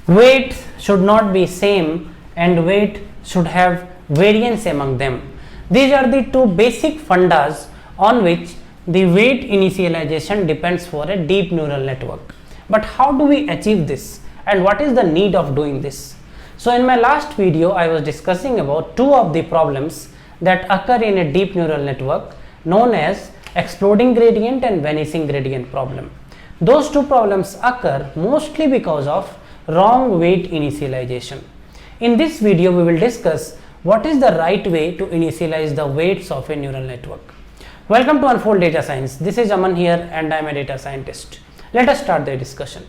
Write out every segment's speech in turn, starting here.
Weights should not be same and weight should have variance among them. These are the two basic fundas on which the weight initialization depends for a deep neural network. But how do we achieve this and what is the need of doing this? So in my last video I was discussing about two of the problems that occur in a deep neural network known as exploding gradient and vanishing gradient problem. Those two problems occur mostly because of wrong weight initialization. In this video we will discuss what is the right way to initialize the weights of a neural network. Welcome to Unfold Data Science. This is Aman here and I am a data scientist. Let us start the discussion.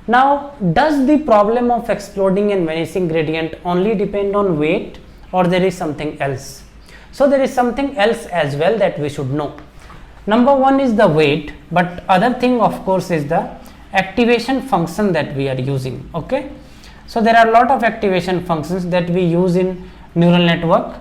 Now, does the problem of exploding and vanishing gradient only depend on weight or there is something else? So there is something else as well that we should know. Number one is the weight, but other thing of course is the activation function that we are using. Okay, so there are a lot of activation functions that we use in neural network.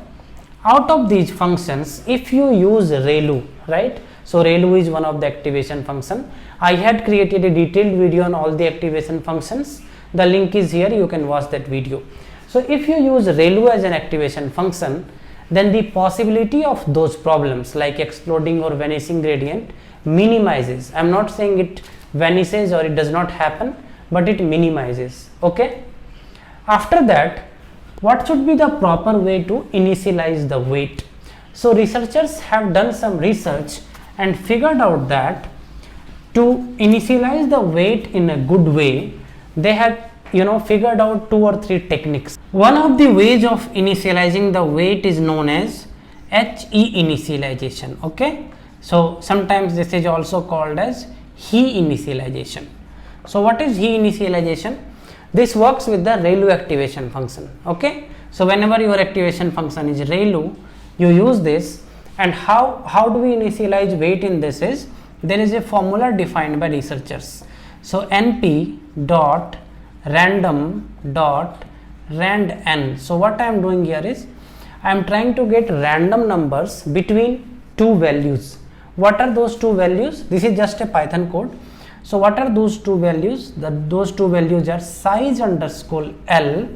Out of these functions, if you use ReLU, right? So ReLU is one of the activation function. I had created a detailed video on all the activation functions. The link is here, you can watch that video. So if you use ReLU as an activation function, then the possibility of those problems like exploding or vanishing gradient minimizes. I am not saying it vanishes or it does not happen, but it minimizes. Okay. After that, what should be the proper way to initialize the weight? So researchers have done some research and figured out that to initialize the weight in a good way, they have figured out 2 or 3 techniques. One of the ways of initializing the weight is known as HE initialization. Okay, so sometimes this is also called as HE initialization. So what is HE initialization? This works with the ReLU activation function. Okay, so whenever your activation function is ReLU, you use this. And how do we initialize weight in this is, there is a formula defined by researchers. So np dot random dot randn. So what I am doing here is I am trying to get random numbers between two values. What are those two values? This is just a Python code. So what are those two values? Those two values are size underscore L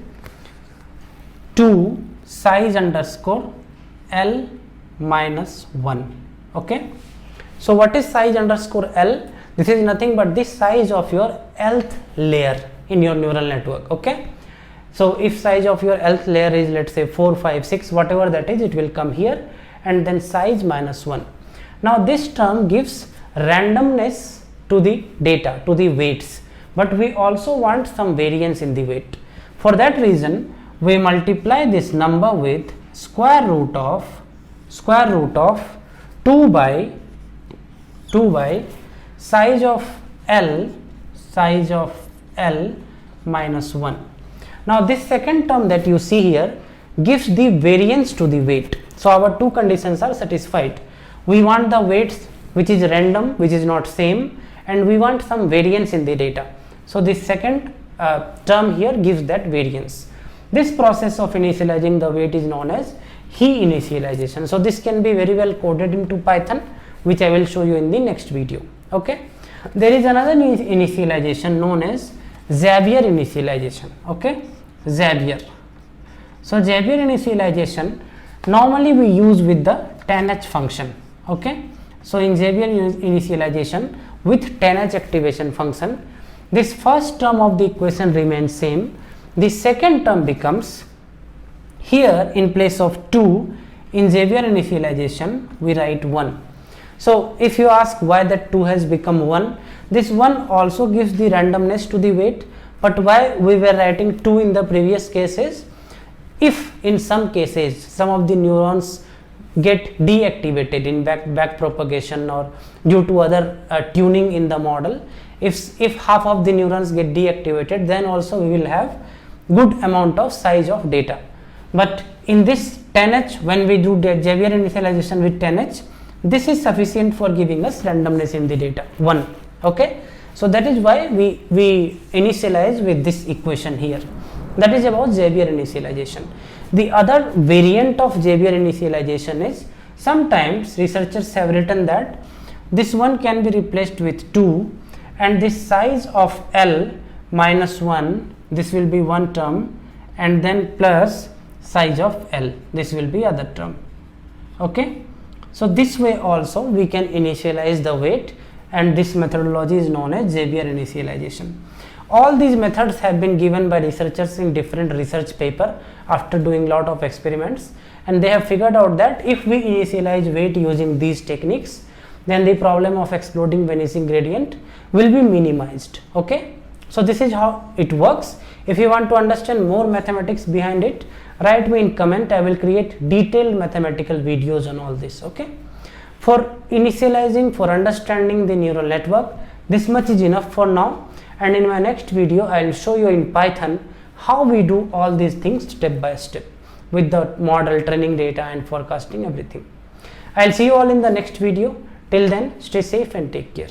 to size underscore L minus 1. Okay, so what is size underscore L? This is nothing but the size of your Lth layer in your neural network. Okay, so if size of your Lth layer is, let's say 4, 5, 6, whatever that is, it will come here, and then size minus 1. Now this term gives randomness to the data, to the weights, but we also want some variance in the weight. For that reason, we multiply this number with square root of 2 by size of L minus 1. Now this second term that you see here gives the variance to the weight. So our two conditions are satisfied. We want the weights which is random, which is not same, and we want some variance in the data. So this second term here gives that variance. This process of initializing the weight is known as HE initialization. So this can be very well coded into Python, which I will show you in the next video. Okay, there is another initialization known as Xavier initialization. Okay, Xavier. So Xavier initialization normally we use with the tanh function. Okay, so in Xavier initialization with tanh activation function, this first term of the equation remains same. The second term becomes, here in place of 2 in Xavier initialization we write 1. So if you ask why that 2 has become 1, this 1 also gives the randomness to the weight, but why we were writing 2 in the previous cases? If in some cases some of the neurons get deactivated in back propagation or due to other tuning in the model, if half of the neurons get deactivated, then also we will have good amount of size of data. But in this tanh, when we do the Xavier initialization with tanh, this is sufficient for giving us randomness in the data 1. Okay, so that is why we initialize with this equation here. That is about Xavier initialization. The other variant of Xavier initialization is, sometimes researchers have written that this one can be replaced with 2 and this size of L minus 1 this will be one term, and then plus size of L, this will be other term. Okay, so this way also we can initialize the weight, and this methodology is known as Zavier initialization. All these methods have been given by researchers in different research paper after doing lot of experiments, and they have figured out that if we initialize weight using these techniques, then the problem of exploding vanishing gradient will be minimized. Okay, so this is how it works. If you want to understand more mathematics behind it, write me in comment. I will create detailed mathematical videos on all this. Okay, for initializing, for understanding the neural network, this much is enough for now, and in my next video I will show you in Python how we do all these things step by step with the model, training data and forecasting, everything. I will see you all in the next video. Till then, stay safe and take care.